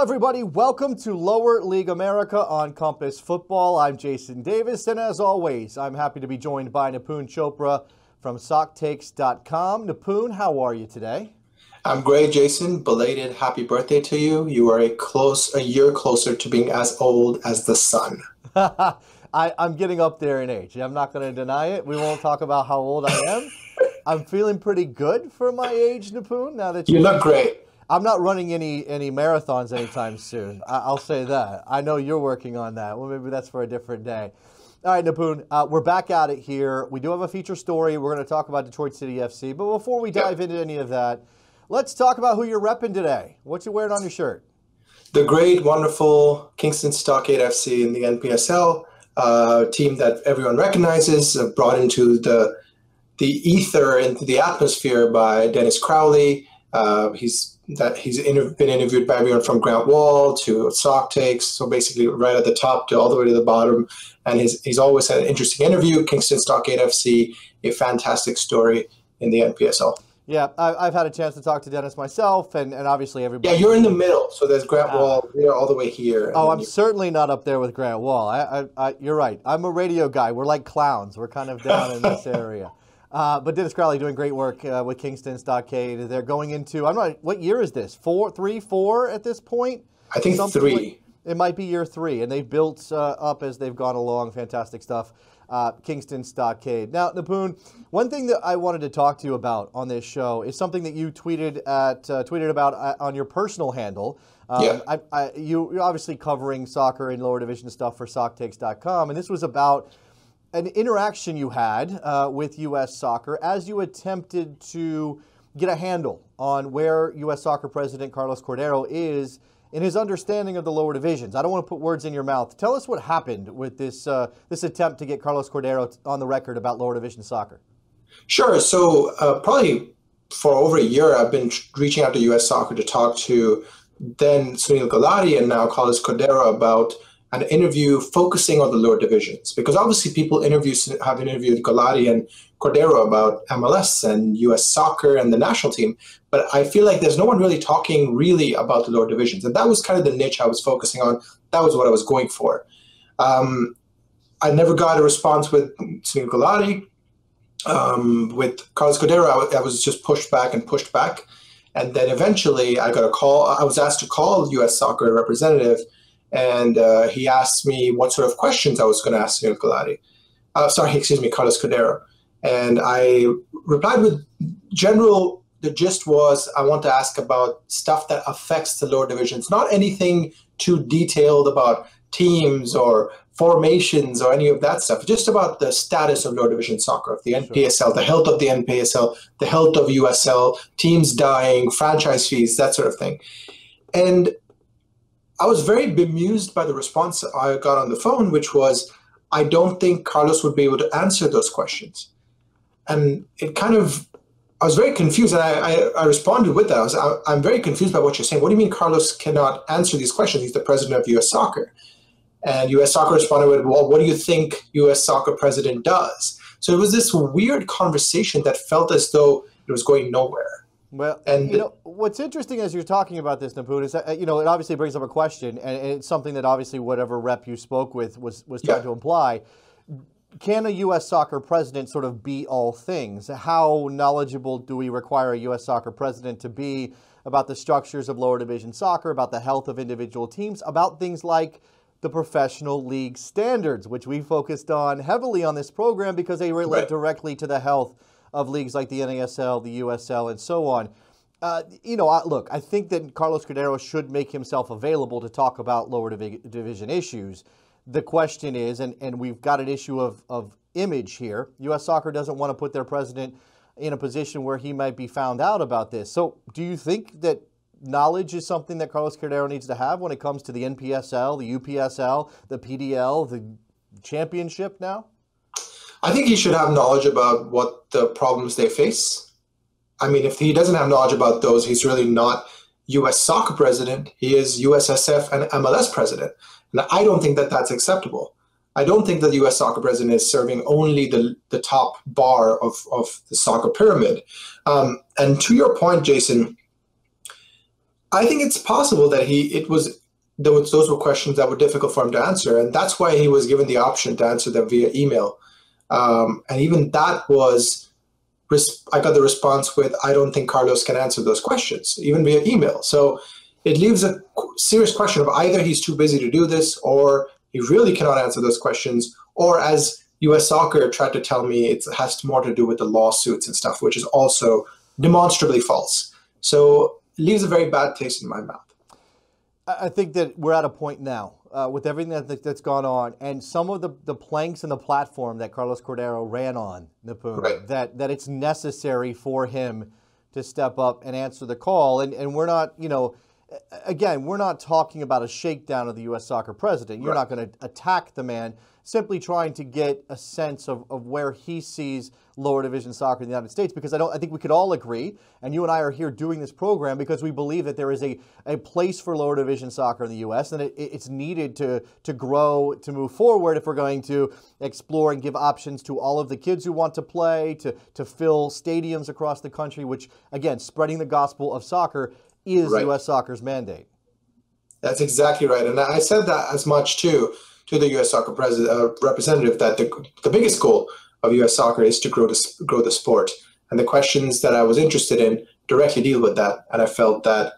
everybody. Welcome to Lower League America on Compass Football. I'm Jason Davis, and as always, I'm happy to be joined by Nipun Chopra from SockTakes.com. Nipun, how are you today? I'm great, Jason. Belated happy birthday to you. You are a year closer to being as old as the sun. I'm getting up there in age. I'm not going to deny it. We won't talk about how old I am. I'm feeling pretty good for my age, Nipun. Now that you look great. I'm not running any marathons anytime soon. I'll say that. I know you're working on that. Well, maybe that's for a different day. All right, Nipun, we're back at it here. We do have a feature story. We're going to talk about Detroit City FC. But before we dive into any of that, let's talk about who you're repping today. What you wearing on your shirt? The great, wonderful Kingston Stockade FC in the NPSL, team that everyone recognizes, brought into the ether, into the atmosphere by Dennis Crowley. He's been interviewed by everyone from Grant Wall to Sock Takes, so basically right at the top to all the way to the bottom. And he's always had an interesting interview. Kingston Stockade FC, a fantastic story in the NPSL. Yeah, I've had a chance to talk to Dennis myself, and obviously everybody. Yeah, you're in the middle, so there's Grant Wall here all the way here. Oh, I'm certainly not up there with Grant Wall. You're right. I'm a radio guy. We're like clowns. We're kind of down in this area. But Dennis Crowley doing great work with Kingston Stockade. They're going into, what year is this? 4 at this point? I think three. It might be year 3, and they've built up as they've gone along. Fantastic stuff. Kingston Stockade. Now, Nipun, one thing that I wanted to talk to you about on this show is something that you tweeted about on your personal handle. You're obviously covering soccer and lower division stuff for SockTakes.com, and this was about an interaction you had with U.S. Soccer as you attempted to get a handle on where U.S. Soccer President Carlos Cordeiro is in his understanding of the lower divisions. I don't want to put words in your mouth. Tell us what happened with this attempt to get Carlos Cordeiro on the record about lower division soccer. Sure. So probably for over a year, I've been reaching out to U.S. Soccer to talk to then Sunil Gulati and now Carlos Cordeiro about an interview focusing on the lower divisions, because obviously people have interviewed Gulati and Cordero about MLS and U.S. Soccer and the national team, but I feel like there's no one really talking really about the lower divisions, and that was kind of the niche I was focusing on. That was what I was going for. I never got a response with Sunil Gulati. With Carlos Cordero, I was just pushed back, and then eventually I got a call. I was asked to call U.S. Soccer representative. And he asked me what sort of questions I was going to ask Sunil Gulati. Carlos Cordero. And I replied with the gist was I want to ask about stuff that affects the lower divisions, not anything too detailed about teams or formations or any of that stuff, just about the status of lower division soccer, of the NPSL, the health of the NPSL, the health of USL, teams dying, franchise fees, that sort of thing. And I was very bemused by the response I got on the phone, which was, I don't think Carlos would be able to answer those questions. And I was very confused, and I responded with that. I'm very confused by what you're saying. What do you mean Carlos cannot answer these questions? He's the president of U.S. Soccer. And U.S. Soccer responded with, well, what do you think U.S. Soccer president does? So it was this weird conversation that felt as though it was going nowhere. Well, what's interesting as you're talking about this, Nipun, is that, it obviously brings up a question, and it's something that obviously whatever rep you spoke with was trying to imply. Can a U.S. Soccer president sort of be all things? How knowledgeable do we require a U.S. Soccer president to be about the structures of lower division soccer, about the health of individual teams, about things like the professional league standards, which we focused on heavily on this program because they relate directly to the health of leagues like the NASL, the USL, and so on. Look, I think that Carlos Cordero should make himself available to talk about lower division issues. The question is, and we've got an issue of image here, U.S. Soccer doesn't want to put their president in a position where he might be found out about this. So do you think that knowledge is something that Carlos Cordero needs to have when it comes to the NPSL, the UPSL, the PDL, the championship now? I think he should have knowledge about what the problems they face. I mean, if he doesn't have knowledge about those, he's really not U.S. Soccer president. He is USSF and MLS president. And I don't think that that's acceptable. I don't think that the U.S. Soccer president is serving only the top bar of the soccer pyramid. And to your point, Jason, I think it's possible that those were questions that were difficult for him to answer, and that's why he was given the option to answer them via email. And even that was, I got the response with, I don't think Carlos can answer those questions, even via email. So it leaves a serious question of either he's too busy to do this, or he really cannot answer those questions, or as US Soccer tried to tell me, it has more to do with the lawsuits and stuff, which is also demonstrably false. So it leaves a very bad taste in my mouth. I think that we're at a point now with everything that's gone on, and some of the planks in the platform that Carlos Cordero ran on, Nipun, Right. that it's necessary for him to step up and answer the call. And we're not, again, we're not talking about a shakedown of the U.S. Soccer president. You're Right. not going to attack the man, simply trying to get a sense of where he sees lower division soccer in the United States, because I think we could all agree, and you and I are here doing this program because we believe that there is a place for lower division soccer in the U.S., and it's needed to grow, to move forward if we're going to explore and give options to all of the kids who want to play, to fill stadiums across the country, which, again, spreading the gospel of soccer is Right. U.S. Soccer's mandate. That's exactly right. And I said that as much too to the U.S. Soccer representative, that the biggest goal of U.S. Soccer is to grow the sport. And the questions that I was interested in directly deal with that. And I felt that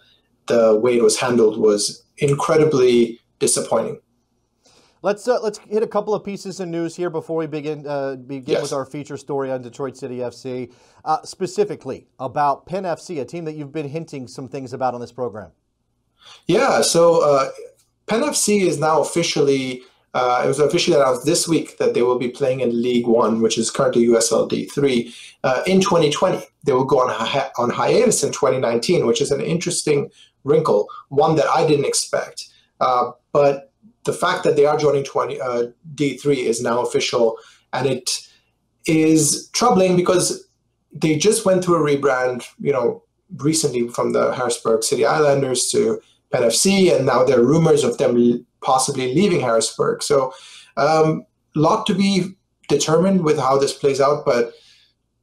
the way it was handled was incredibly disappointing. Let's hit a couple of pieces of news here before we begin Yes. with our feature story on Detroit City FC, specifically about Penn FC, a team that you've been hinting some things about on this program. Yeah, so Penn FC is now officially, it was officially announced this week that they will be playing in League One, which is currently USL D3, in 2020. They will go on hiatus in 2019, which is an interesting wrinkle, one that I didn't expect. But the fact that they are joining D3 is now official, and it is troubling because they just went through a rebrand, recently from the Harrisburg City Islanders to Penn FC, and now there are rumors of them possibly leaving Harrisburg. So a lot to be determined with how this plays out, but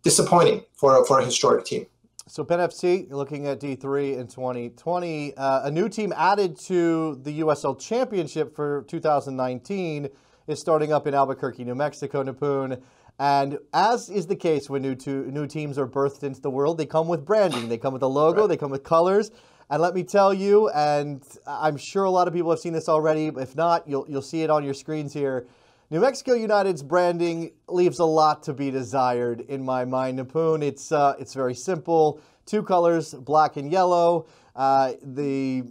disappointing for a historic team. So Penn FC, looking at D3 in 2020, a new team added to the USL Championship for 2019 is starting up in Albuquerque, New Mexico, Nipun. And as is the case when new teams are birthed into the world, they come with branding, they come with a logo, Right. They come with colors. And let me tell you, and I'm sure a lot of people have seen this already, if not, you'll see it on your screens here. New Mexico United's branding leaves a lot to be desired in my mind, Nipun. It's very simple. Two colors, black and yellow. The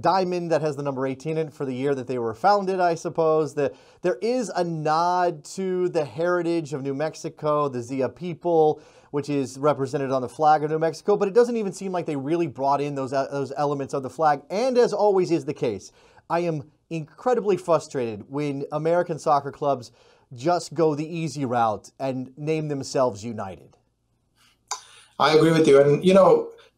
diamond that has the number 18 in it for the year that they were founded, I suppose. There is a nod to the heritage of New Mexico, the Zia people, which is represented on the flag of New Mexico, but it doesn't even seem like they really brought in those elements of the flag. And as always is the case, I am incredibly frustrated when American soccer clubs just go the easy route and name themselves United. I agree with you. And,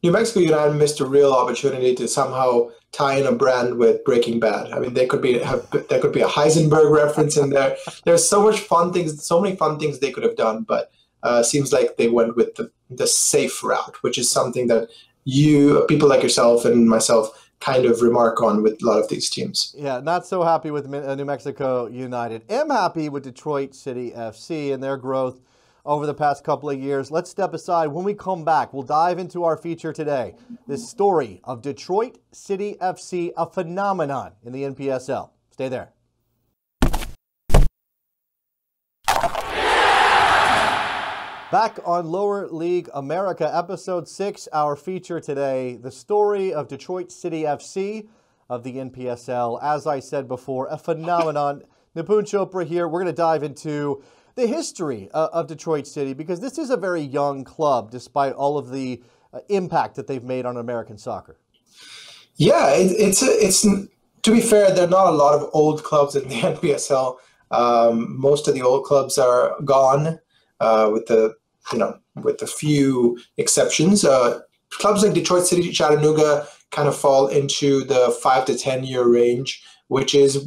New Mexico United missed a real opportunity to somehow tie in a brand with Breaking Bad. I mean, there could be a Heisenberg reference in there. There's so many fun things they could have done, but seems like they went with the safe route, which is something that people like yourself and myself kind of remark on with a lot of these teams. Yeah, not so happy with New Mexico United. Am happy with Detroit City FC and their growth over the past couple of years. Let's step aside. When we come back, we'll dive into our feature today, this story of Detroit City FC, a phenomenon in the NPSL. Stay there. Back on Lower League America, Episode 6, our feature today, the story of Detroit City FC of the NPSL. As I said before, a phenomenon. Nipun Chopra here. We're going to dive into the history of Detroit City, because this is a very young club, despite all of the impact that they've made on American soccer. Yeah, it's to be fair, there are not a lot of old clubs in the NPSL. Most of the old clubs are gone, with a few exceptions. Clubs like Detroit City, Chattanooga kind of fall into the 5 to 10 year range, which is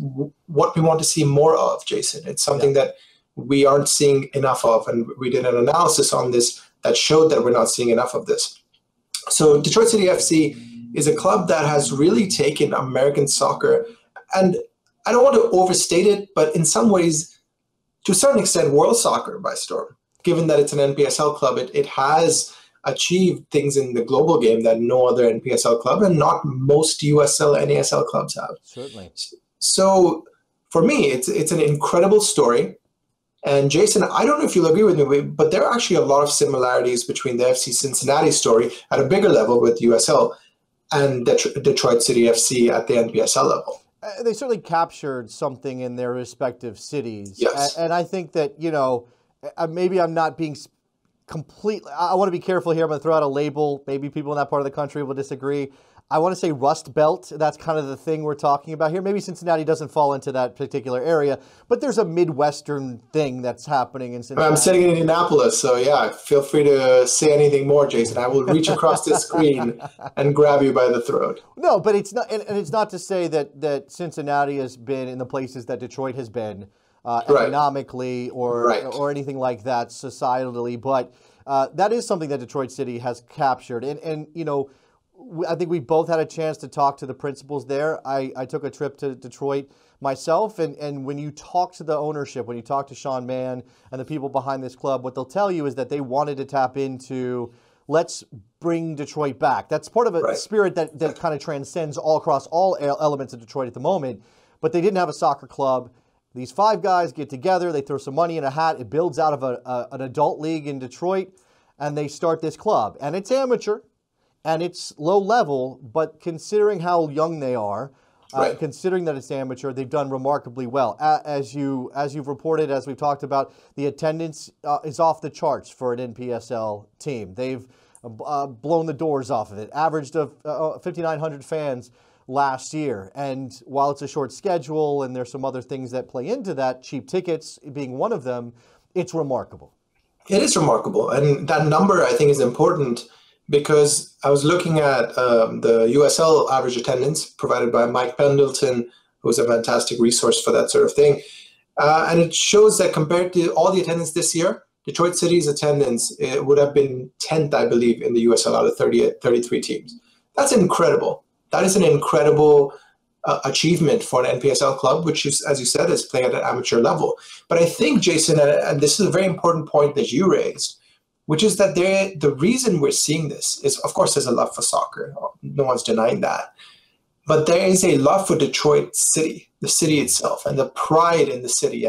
what we want to see more of, Jason. It's something that we aren't seeing enough of, and we did an analysis on this that showed that we're not seeing enough of this. So Detroit City FC is a club that has really taken American soccer, and I don't want to overstate it, but in some ways, to a certain extent, world soccer by storm. Given that it's an NPSL club, it has achieved things in the global game that no other NPSL club and not most USL, NASL clubs have. Certainly. So for me, it's an incredible story. And Jason, I don't know if you'll agree with me, but there are actually a lot of similarities between the FC Cincinnati story at a bigger level with USL and Detroit City FC at the NPSL level. They certainly captured something in their respective cities. Yes. And I think that, maybe I'm not being completely, I want to be careful here. I'm going to throw out a label. Maybe people in that part of the country will disagree. I want to say Rust Belt. That's kind of the thing we're talking about here. Maybe Cincinnati doesn't fall into that particular area, but there's a Midwestern thing that's happening in Cincinnati. I'm sitting in Indianapolis, so yeah, feel free to say anything more, Jason. I will reach across the screen and grab you by the throat. No, but it's not, and it's not to say that Cincinnati has been in the places that Detroit has been economically or anything like that societally, but that is something that Detroit City has captured. And I think we both had a chance to talk to the principals there. I took a trip to Detroit myself, and when you talk to the ownership, when you talk to Sean Mann and the people behind this club, what they'll tell you is that they wanted to tap into, let's bring Detroit back. That's part of a spirit that kind of transcends all across all elements of Detroit at the moment, but they didn't have a soccer club. These 5 guys get together, they throw some money in a hat, it builds out of an adult league in Detroit, and they start this club. And it's amateur, and it's low level, but considering how young they are, considering that it's amateur, they've done remarkably well. As you've reported, as we've talked about, the attendance is off the charts for an NPSL team. They've blown the doors off of it, averaged of 5,900 fans last year. And while it's a short schedule and there's some other things that play into that, cheap tickets being one of them, it's remarkable. It is remarkable. And that number, I think, is important because I was looking at the USL average attendance provided by Mike Pendleton, who's a fantastic resource for that sort of thing. And it shows that compared to all the attendance this year, Detroit City's attendance would have been 10th, I believe, in the USL out of 33 teams. That's incredible. That is an incredible achievement for an NPSL club, which is, as you said, is playing at an amateur level. But I think, Jason, and this is a very important point that you raised, which is that the reason we're seeing this is, of course, there's a love for soccer. No one's denying that. But there is a love for Detroit City, the city itself, and the pride in the city,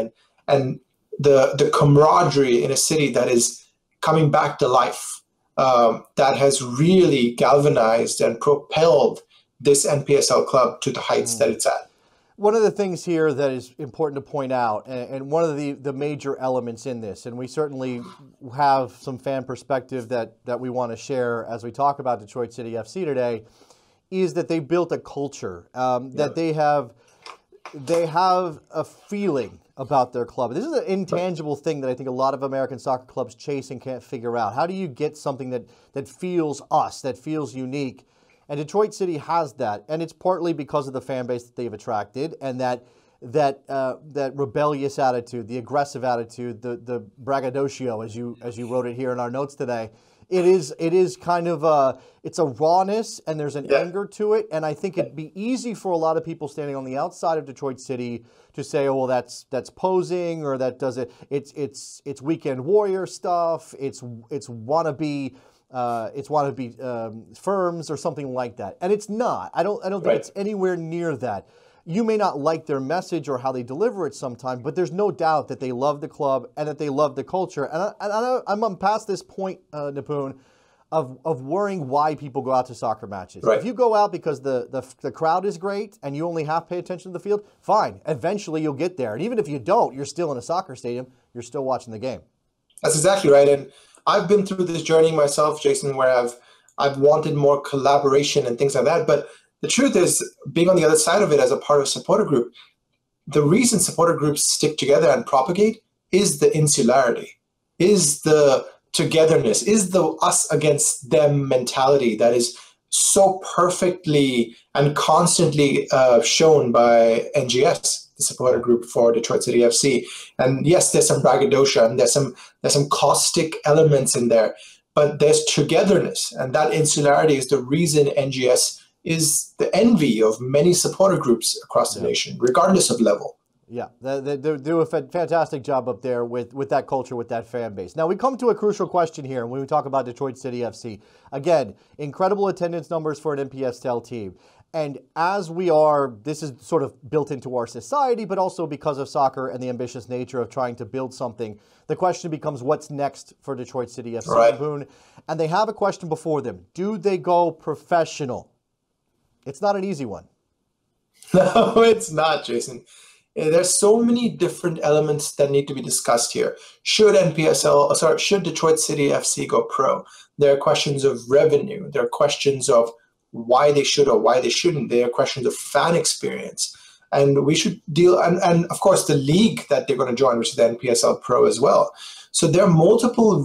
and the camaraderie in a city that is coming back to life, that has really galvanized and propelled this NPSL club to the heights that it's at. One of the things here that is important to point out, and one of the major elements in this, and we certainly have some fan perspective that we want to share as we talk about Detroit City FC today, is that they built a culture, that they have a feeling about their club. This is an intangible thing that I think a lot of American soccer clubs chase and can't figure out. How do you get something that feels us, that feels unique? And Detroit City has that, and it's partly because of the fan base that they've attracted, and that rebellious attitude, the aggressive attitude, the braggadocio, as you wrote it here in our notes today. It is kind of it's a rawness, and there's an anger to it, and I think it'd be easy for a lot of people standing on the outside of Detroit City to say, oh well, that's posing, or that does it. It's weekend warrior stuff. It's wannabe. It's wannabe firms or something like that, and it's not. I don't think it's anywhere near that. You may not like their message or how they deliver it sometimes, but there's no doubt that they love the club and that they love the culture. And I'm past this point, Nipun, of worrying why people go out to soccer matches. If you go out because the crowd is great and you only half pay attention to the field, fine. Eventually you'll get there, and even if you don't, you're still in a soccer stadium. You're still watching the game. That's exactly right. And I've been through this journey myself, Jason, where I've wanted more collaboration and things like that. But the truth is, being on the other side of it as a part of a supporter group, the reason supporter groups stick together and propagate is the insularity, is the togetherness, is the us against them mentality that is so perfectly and constantly shown by NGS, the supporter group for Detroit City FC. And yes, there's some braggadocio and there's some caustic elements in there, but there's togetherness, and that insularity is the reason NGS is the envy of many supporter groups across the nation, regardless of level. Yeah, they do a fantastic job up there with that culture, with that fan base. Now, we come to a crucial question here when we talk about Detroit City FC. Again, incredible attendance numbers for an NPSL team. And as this is sort of built into our society, but also because of soccer and the ambitious nature of trying to build something, the question becomes what's next for Detroit City FC, right. And they have a question before them. Do they go professional? It's not an easy one. No, it's not, Jason. There's so many different elements that need to be discussed here. Should Detroit City FC go pro? There are questions of revenue. There are questions of why they should or why they shouldn't. There are questions of fan experience. And we should deal, and of course, the league that they're going to join, which is the NPSL Pro as well. So there are multiple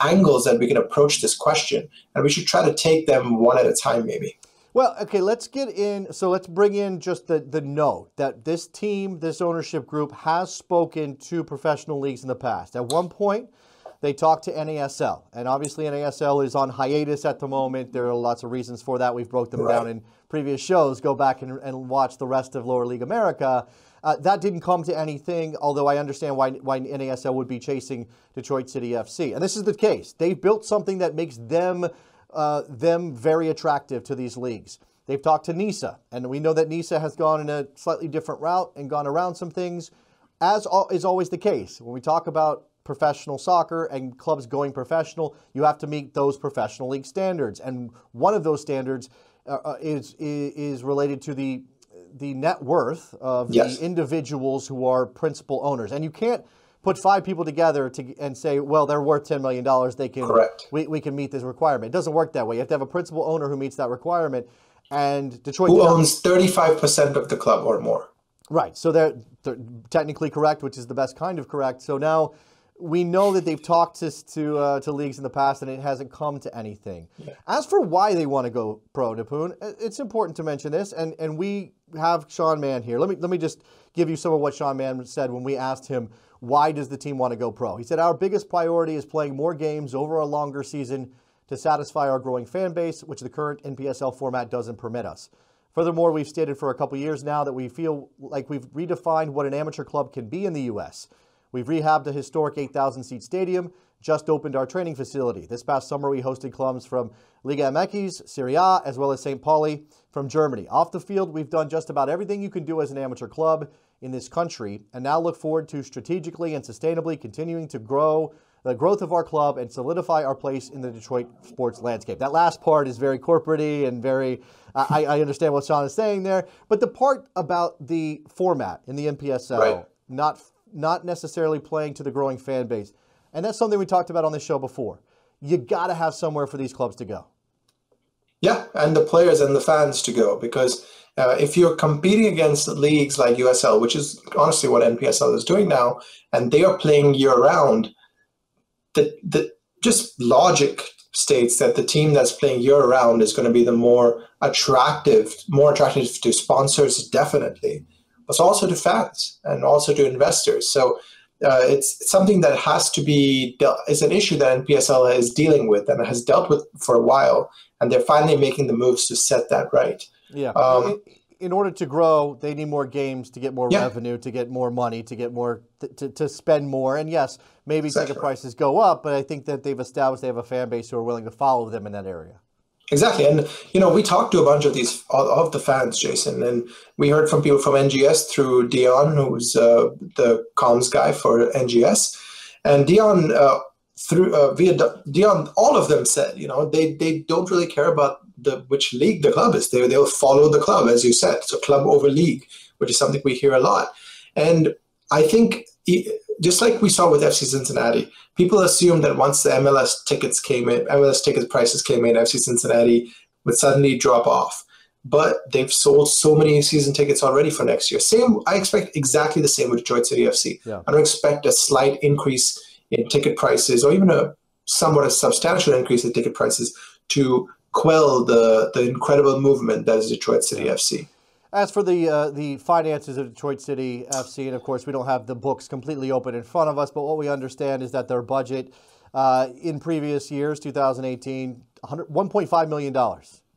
angles that we can approach this question, and we should try to take them one at a time, maybe. Well, okay, let's get in. So let's bring in just the note that this team, this ownership group has spoken to professional leagues in the past. At one point, they talked to NASL, and obviously NASL is on hiatus at the moment. There are lots of reasons for that. We've broke them down in previous shows. Go back and watch the rest of Lower League America. That didn't come to anything, although I understand why NASL would be chasing Detroit City FC. And this is the case. They've built something that makes them very attractive to these leagues. They've talked to NISA, and we know that NISA has gone in a slightly different route and gone around some things, as is always the case. When we talk about professional soccer and clubs going professional, you have to meet those professional league standards. And one of those standards is related to the net worth of the individuals who are principal owners. And you can't put 5 people together and say, well, they're worth $10 million. They can, we can meet this requirement. It doesn't work that way. You have to have a principal owner who meets that requirement. And Detroit owns 35% of the club or more. Right. So they're technically correct, which is the best kind of correct. So now we know that they've talked to leagues in the past, and it hasn't come to anything. Yeah. As for why they want to go pro, Nipun, it's important to mention this, and we have Sean Mann here. Let me just give you some of what Sean Mann said when we asked him, why does the team want to go pro? He said, our biggest priority is playing more games over a longer season to satisfy our growing fan base, which the current NPSL format doesn't permit us. Furthermore, we've stated for a couple years now that we feel like we've redefined what an amateur club can be in the U.S. We've rehabbed a historic 8,000-seat stadium, just opened our training facility. This past summer, we hosted clubs from Liga MX, Serie A, as well as St. Pauli from Germany. Off the field, we've done just about everything you can do as an amateur club in this country, and now look forward to strategically and sustainably continuing to grow the growth of our club and solidify our place in the Detroit sports landscape. That last part is very corporate-y and very, I understand what Sean is saying there, but the part about the format in the NPSL, not necessarily playing to the growing fan base, and that's something we talked about on this show before. You got to have somewhere for these clubs to go. Yeah, and the players and the fans to go, because if you're competing against leagues like USL, which is honestly what NPSL is doing now, and they are playing year-round, the just logic states that the team that's playing year-round is going to be the more attractive to sponsors, definitely, but also to fans and also to investors. So it's something that has to be is an issue that NPSL is dealing with and has dealt with for a while, and they're finally making the moves to set that right. Yeah. In order to grow, they need more games to get more revenue, to get more money, to get more to spend more. And yes, maybe ticket prices go up, but I think that they've established they have a fan base who are willing to follow them in that area. Exactly. And, we talked to a bunch of the fans, Jason, and we heard from people from NGS through Dion, who's the comms guy for NGS. And Dion, via Dion, all of them said, they don't really care about which league the club is. They'll follow the club, as you said. So club over league, which is something we hear a lot. And I think just like we saw with FC Cincinnati, people assumed that once the MLS ticket prices came in, FC Cincinnati would suddenly drop off. But they've sold so many season tickets already for next year. I expect exactly the same with Detroit City FC. Yeah. I don't expect a slight increase in ticket prices or even a substantial increase in ticket prices to quell the incredible movement that is Detroit City FC. As for the finances of Detroit City FC, and of course we don't have the books completely open in front of us, but what we understand is that their budget in previous years, 2018, $1.5 million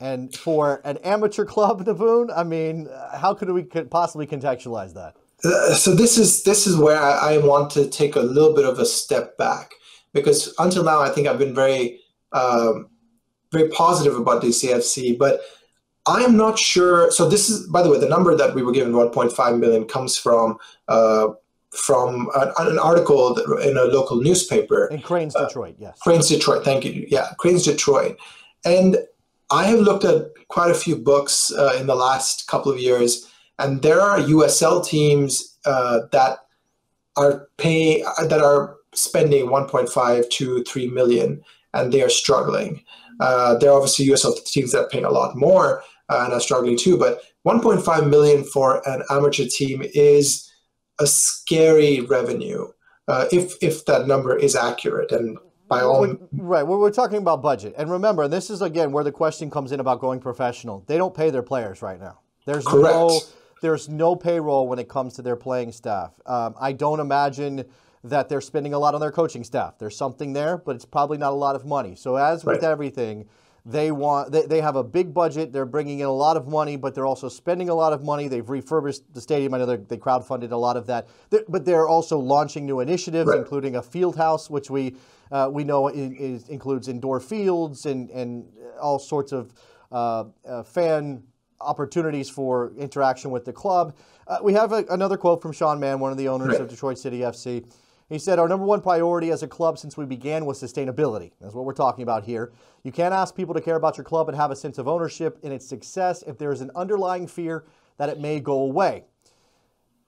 And for an amateur club, Nipun, I mean, how could we possibly contextualize that? So this is where I want to take a little bit of a step back, because until now I think I've been very very positive about DCFC, but I am not sure. So this is, by the way, the number that we were given, 1.5 million, comes from an article in a local newspaper. In Cranes, Detroit, yes. Cranes, Detroit, thank you. Yeah, Cranes, Detroit. And I have looked at quite a few books in the last couple of years, and there are USL teams that are spending 1.5 to 3 million, and they are struggling. There are obviously USL teams that are paying a lot more and are struggling too, but 1.5 million for an amateur team is a scary revenue if that number is accurate. And by all right, we're talking about budget. And remember, this is again where the question comes in about going professional. They don't pay their players right now. There's no payroll when it comes to their playing staff. I don't imagine that they're spending a lot on their coaching staff. There's something there, but it's probably not a lot of money. So as with everything, they have a big budget. They're bringing in a lot of money, but they're also spending a lot of money. They've refurbished the stadium. I know they crowdfunded a lot of that, but they're also launching new initiatives, including a field house, which we know includes indoor fields and all sorts of fan opportunities for interaction with the club. We have another quote from Sean Mann, one of the owners of Detroit City FC. He said, "Our number one priority as a club since we began was sustainability." That's what we're talking about here. "You can't ask people to care about your club and have a sense of ownership in its success if there is an underlying fear that it may go away,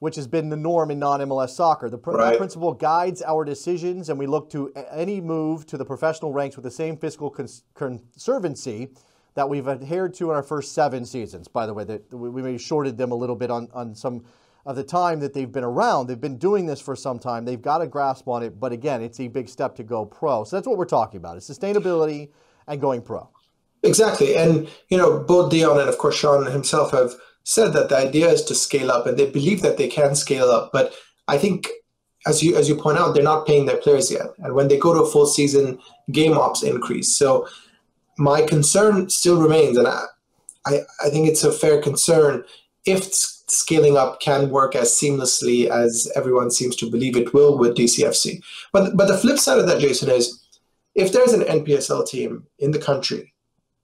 which has been the norm in non-MLS soccer. That principle guides our decisions, and we look to any move to the professional ranks with the same fiscal conservancy that we've adhered to in our first 7 seasons." By the way, that we maybe shorted them a little bit on some of the time that they've been around. They've been doing this for some time. They've got a grasp on it. But again, it's a big step to go pro. So that's what we're talking about, is sustainability and going pro. Exactly. And, both Dion and, of course, Sean himself have said that the idea is to scale up, and they believe that they can scale up. But I think, as you point out, they're not paying their players yet. And when they go to a full season, game ops increase. So my concern still remains, and I think it's a fair concern, if scaling up can work as seamlessly as everyone seems to believe it will with DCFC. But the flip side of that, Jason, is if there's an NPSL team in the country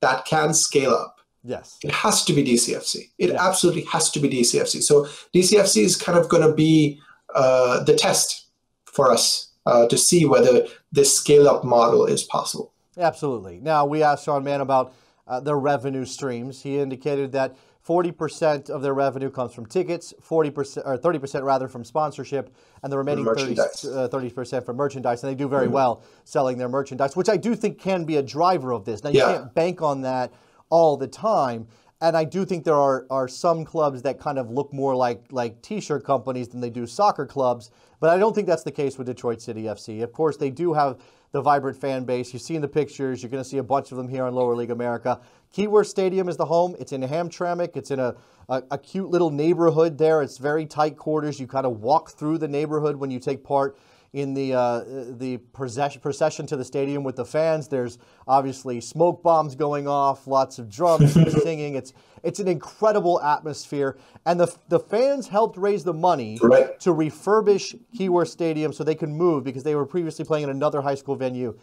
that can scale up, it has to be DCFC. It absolutely has to be DCFC. So DCFC is kind of going to be the test for us to see whether this scale-up model is possible. Absolutely. Now, we asked Sean Mann about their revenue streams. He indicated that 40% of their revenue comes from tickets, 40% or 30% rather from sponsorship, and the remaining 30% from merchandise. And they do very well selling their merchandise, which I do think can be a driver of this. Now, you can't bank on that all the time. And I do think there are some clubs that kind of look more like T-shirt companies than they do soccer clubs. But I don't think that's the case with Detroit City FC. Of course, they do have the vibrant fan base. You see in the pictures, you're going to see a bunch of them here on Lower League America. Keyworth Stadium is the home. It's in Hamtramck. It's in a cute little neighborhood there. It's very tight quarters. You kind of walk through the neighborhood when you take part in the procession to the stadium with the fans. There's obviously smoke bombs going off, lots of drums and singing. It's an incredible atmosphere. And the fans helped raise the money to refurbish Keyworth Stadium so they can move, because they were previously playing in another high school venue.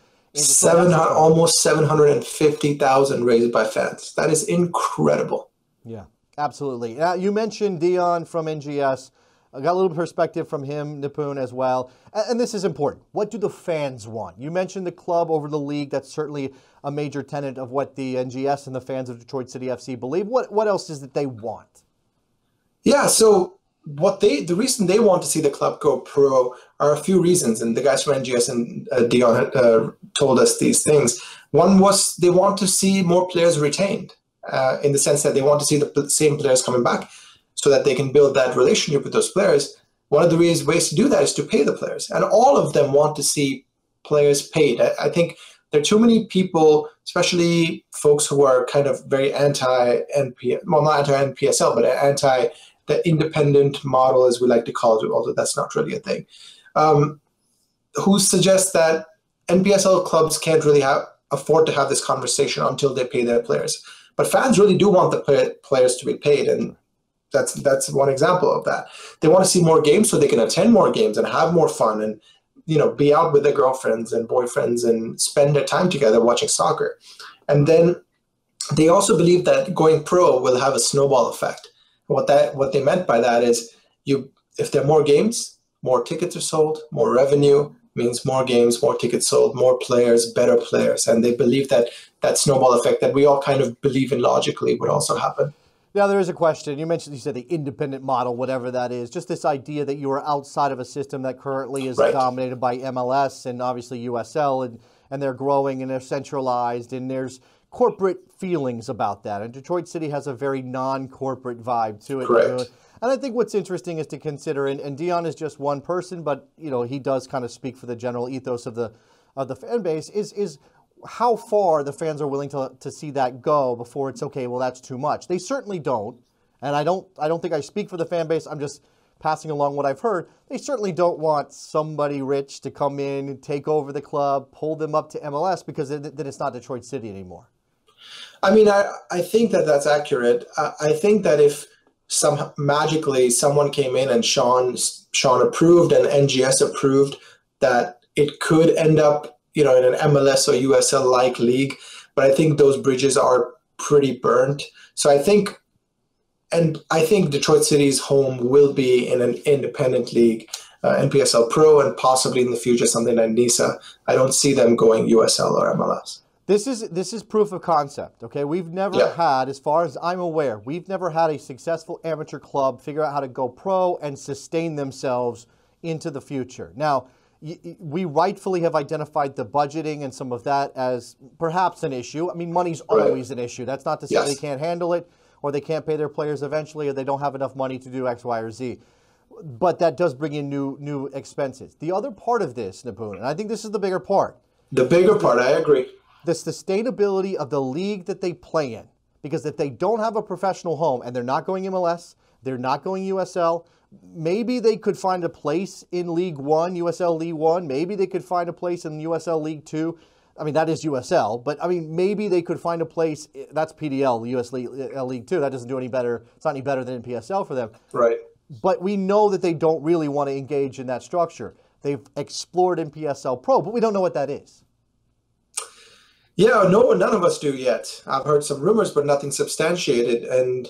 Almost 750,000 raised by fans. That is incredible. Yeah, absolutely. You mentioned Dion from NGS. I got a little perspective from him, Nipun, as well. And this is important. What do the fans want? You mentioned the club over the league. That's certainly a major tenet of what the NGS and the fans of Detroit City FC believe. What else is it they want? Yeah, so the reason they want to see the club go pro are a few reasons, and the guys from NGS and Dion told us these things. One was they want to see more players retained, in the sense that they want to see the same players coming back, so that they can build that relationship with those players. One of the ways to do that is to pay the players. And all of them want to see players paid. I think there are too many people, especially folks who are kind of very anti-NPSL, well, not anti-NPSL, but anti the independent model, as we like to call it, although that's not really a thing, who suggest that NPSL clubs can't really afford to have this conversation until they pay their players. But fans really do want the players to be paid, and that's one example of that. They want to see more games so they can attend more games and have more fun and, be out with their girlfriends and boyfriends and spend their time together watching soccer. And then they also believe that going pro will have a snowball effect. What they meant by that is if there are more games, more tickets are sold, more revenue means more games, more tickets sold, more players, better players. And they believe that snowball effect that we all kind of believe in logically would also happen. Now, there is a question. You said the independent model, whatever that is, just this idea that you are outside of a system that currently is dominated by MLS and obviously USL, and they're growing and they're centralized, and there's corporate feelings about that. And Detroit City has a very non-corporate vibe to it. Correct. And I think what's interesting is to consider, and Dion is just one person, but he does kind of speak for the general ethos of the fan base, is how far the fans are willing to see that go before it's okay, well, that's too much. They certainly don't, and I don't think I speak for the fan base. I'm just passing along what I've heard. They certainly don't want somebody rich to come in and take over the club, pull them up to MLS, because then it's not Detroit City anymore. I mean, I think that's accurate. I think that if magically someone came in and Sean approved and NGS approved that it could end up in an MLS or USL-like league, but I think those bridges are pretty burnt. So I think Detroit City's home will be in an independent league, NPSL Pro, and possibly in the future something like NISA. I don't see them going USL or MLS. This is proof of concept, okay? We've never had, as far as I'm aware, we've never had a successful amateur club figure out how to go pro and sustain themselves into the future. Now, we rightfully have identified the budgeting and some of that as perhaps an issue. I mean, money's always an issue. That's not to say they can't handle it, or they can't pay their players eventually, or they don't have enough money to do X, Y, or Z. But that does bring in new expenses. The other part of this, Nipun, and I think this is the bigger part. The bigger part, I agree. The sustainability of the league that they play in. Because if they don't have a professional home, and they're not going MLS, they're not going USL, maybe they could find a place in League One, USL League One. Maybe they could find a place in USL League Two. I mean, that is USL, but I mean, maybe they could find a place. That's PDL, US League Two. That doesn't do any better. It's not any better than NPSL for them. Right. But we know that they don't really want to engage in that structure. They've explored NPSL Pro, but we don't know what that is. Yeah, no, none of us do yet. I've heard some rumors, but nothing substantiated. And,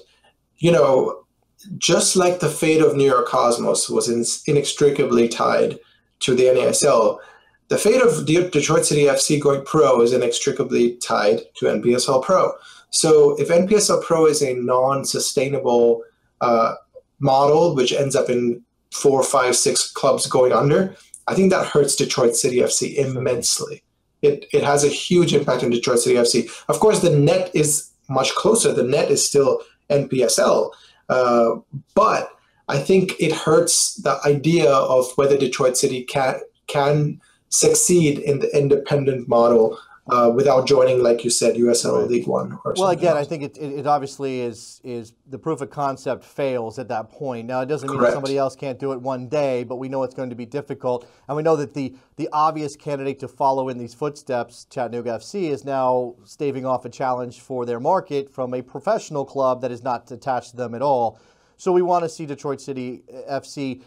just like the fate of New York Cosmos was inextricably tied to the NASL, the fate of Detroit City FC going pro is inextricably tied to NPSL Pro. So if NPSL Pro is a non-sustainable model, which ends up in 4, 5, 6 clubs going under, I think that hurts Detroit City FC immensely. It has a huge impact on Detroit City FC. Of course, the net is much closer. The net is still NPSL. But I think it hurts the idea of whether Detroit City can succeed in the independent model without joining, like you said, USL or League One. Well, again, I think it obviously is the proof of concept fails at that point. Now, it doesn't mean that somebody else can't do it one day, but we know it's going to be difficult. And we know that the obvious candidate to follow in these footsteps, Chattanooga FC, is now staving off a challenge for their market from a professional club that is not attached to them at all. So we want to see Detroit City FC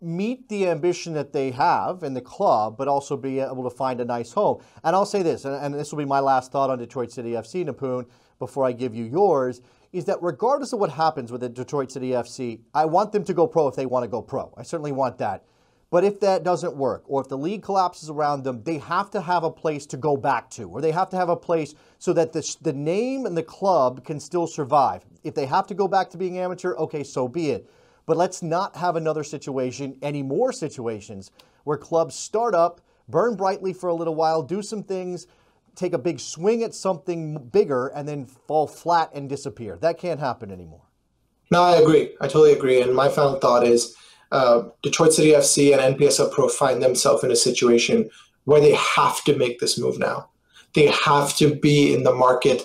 meet the ambition that they have in the club, but also be able to find a nice home. And I'll say this, and this will be my last thought on Detroit City FC, Nipun, before I give you yours, is that regardless of what happens with the Detroit City FC, I want them to go pro if they want to go pro. I certainly want that. But if that doesn't work, or if the league collapses around them, they have to have a place to go back to, or they have to have a place so that the name and the club can still survive. If they have to go back to being amateur, okay, so be it. But let's not have another situation, any more situations, where clubs start up, burn brightly for a little while, do some things, take a big swing at something bigger, and then fall flat and disappear. That can't happen anymore. No, I agree. I totally agree. And my final thought is Detroit City FC and NPSL Pro find themselves in a situation where they have to make this move now. They have to be in the market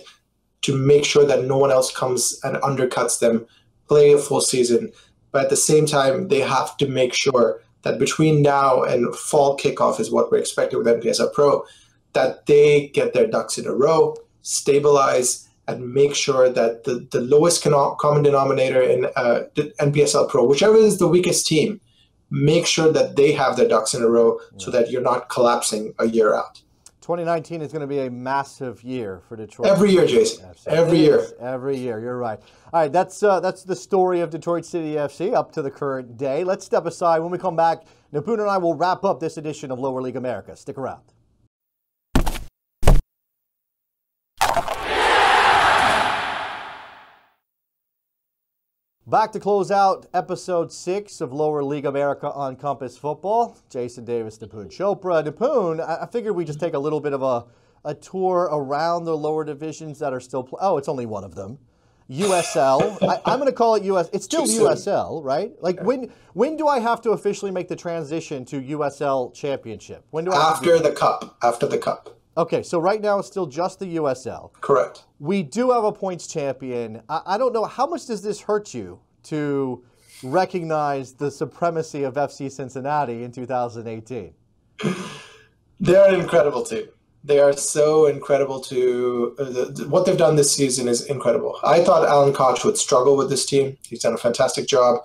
to make sure that no one else comes and undercuts them, play a full season. But at the same time, they have to make sure that between now and fall kickoff is what we're expecting with NPSL Pro, that they get their ducks in a row, stabilize, and make sure that the lowest common denominator in the NPSL Pro, whichever is the weakest team, make sure that they have their ducks in a row so that you're not collapsing a year out. 2019 is going to be a massive year for Detroit. Every year, Jason. Every year. Every year. You're right. All right, that's the story of Detroit City FC up to the current day. Let's step aside. When we come back, Nipun and I will wrap up this edition of Lower League America. Stick around. Back to close out episode 6 of Lower League America on Compass Football. Jason Davis, Nipun Chopra. Nipun, I figured we'd just take a little bit of a tour around the lower divisions that are still oh, it's only one of them. USL. I'm going to call it US. It's still USL, right? Like when do I have to officially make the transition to USL Championship? When do I after the cup? After the cup. Okay, so right now it's still just the USL. Correct. We do have a points champion. I don't know, how much does this hurt you to recognize the supremacy of FC Cincinnati in 2018? They're an incredible team. They are so incredible what they've done this season is incredible. I thought Alan Koch would struggle with this team. He's done a fantastic job.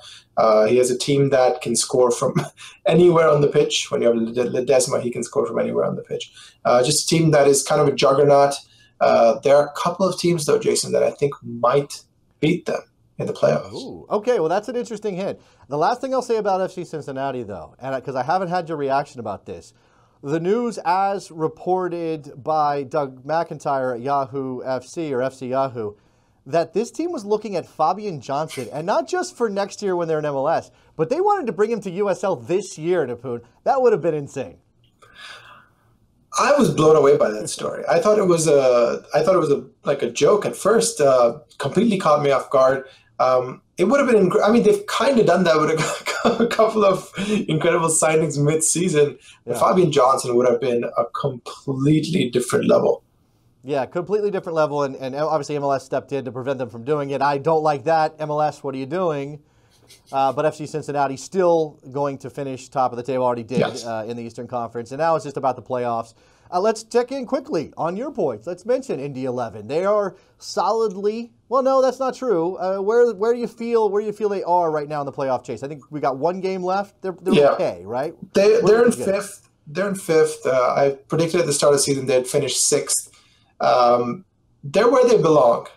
He has a team that can score from anywhere on the pitch. When you have Ledesma, he can score from anywhere on the pitch. Just a team that is kind of a juggernaut. There are a couple of teams, though, Jason, that I think might beat them in the playoffs. Ooh, okay, well, that's an interesting hint. The last thing I'll say about FC Cincinnati, though, and because I haven't had your reaction about this, the news as reported by Doug McIntyre at Yahoo FC or FC Yahoo, that this team was looking at Fabian Johnson, and not just for next year when they're in MLS, but they wanted to bring him to USL this year, Nipun. That would have been insane. I was blown away by that story. I thought it was like a joke at first. Completely caught me off guard. It would have been. I mean, they've kind of done that with a couple of incredible signings mid-season. Yeah. Fabian Johnson would have been a completely different level. Yeah, completely different level, and obviously MLS stepped in to prevent them from doing it. I don't like that. MLS, what are you doing? But FC Cincinnati still going to finish top of the table, already did in the Eastern Conference. And now it's just about the playoffs. Let's check in quickly on your points. Let's mention Indy 11. They are solidly, well, no, that's not true. Where do you feel they are right now in the playoff chase? I think we got one game left. They're okay, right? They're in fifth. They're in fifth. I predicted at the start of the season they'd finish sixth. They're where they belong.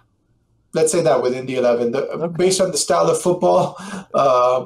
Let's say that with Indy 11, based on the style of football,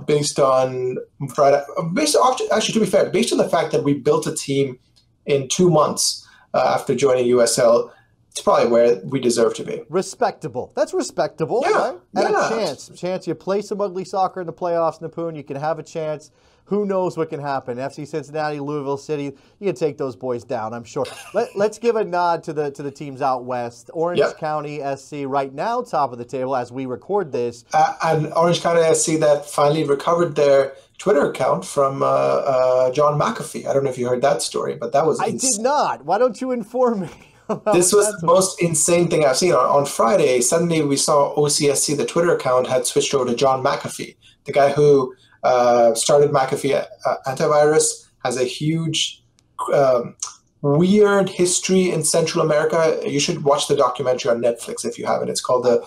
based on the fact that we built a team in 2 months after joining USL, it's probably where we deserve to be. Respectable. That's respectable, right? And a chance. You play some ugly soccer in the playoffs, Nipun. You can have a chance. Who knows what can happen? FC Cincinnati, Louisville City, you can take those boys down, I'm sure. Let's give a nod to the teams out west. Orange County SC right now top of the table as we record this. And Orange County SC that finally recovered their Twitter account from John McAfee. I don't know if you heard that story, but that was insane. I did not. Why don't you inform me? This was the most insane thing I've seen. On Friday, suddenly we saw OCSC, the Twitter account, had switched over to John McAfee, the guy who started McAfee Antivirus, has a huge, weird history in Central America. You should watch the documentary on Netflix if you haven't. It's called the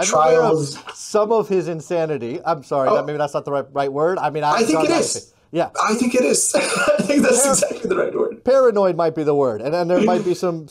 Trials. Some of his insanity. I'm sorry, maybe that's not the right word. I mean, I think it is. Yeah, I think it is. I think that's exactly the right word. Paranoid might be the word, and then there might be some.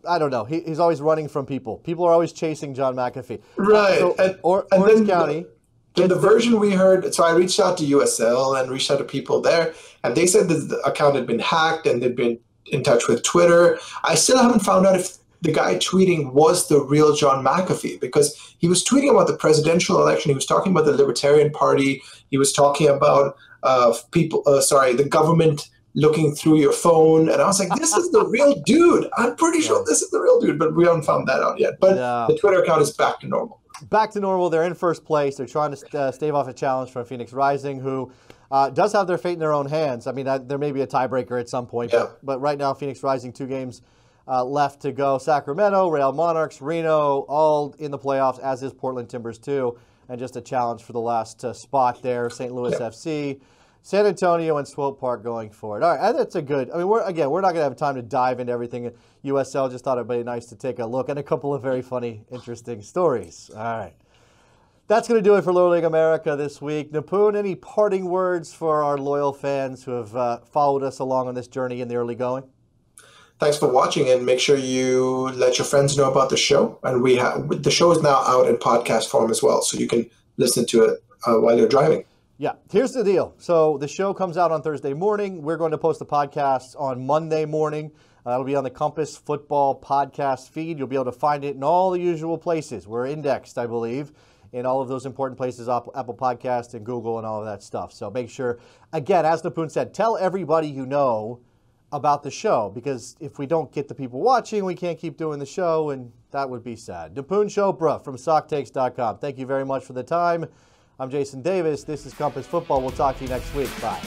I don't know. He's always running from people. People are always chasing John McAfee. Right. Orange County. The version we heard, so I reached out to USL and reached out to people there, and they said that the account had been hacked and they'd been in touch with Twitter. I still haven't found out if the guy tweeting was the real John McAfee, because he was tweeting about the presidential election. He was talking about the Libertarian Party. He was talking about the government looking through your phone. And I was like, this is the real dude. I'm pretty sure this is the real dude, but we haven't found that out yet. But the Twitter account is back to normal. Back to normal. They're in first place. They're trying to stave off a challenge from Phoenix Rising, who does have their fate in their own hands. I mean, there may be a tiebreaker at some point, but right now Phoenix Rising, 2 games left to go. Sacramento, Real Monarchs, Reno, all in the playoffs, as is Portland Timbers too, and just a challenge for the last spot there. St. Louis FC. San Antonio and Swope Park going forward. All right, that's a good. I mean, we're not going to have time to dive into everything. USL, just thought it'd be nice to take a look at a couple of very funny, interesting stories. All right. That's going to do it for Lower League America this week. Nipun, any parting words for our loyal fans who have followed us along on this journey in the early going? Thanks for watching, and make sure you let your friends know about the show. And the show is now out in podcast form as well, so you can listen to it while you're driving. Yeah, here's the deal. So the show comes out on Thursday morning. We're going to post the podcast on Monday morning. It'll be on the Compass Football podcast feed. You'll be able to find it in all the usual places. We're indexed, I believe, in all of those important places, Apple Podcasts and Google and all of that stuff. So make sure, again, as Nipun said, tell everybody you know about the show, because if we don't get the people watching, we can't keep doing the show, and that would be sad. Nipun Chopra from SockTakes.com. Thank you very much for the time. I'm Jason Davis. This is Compass Football. We'll talk to you next week. Bye.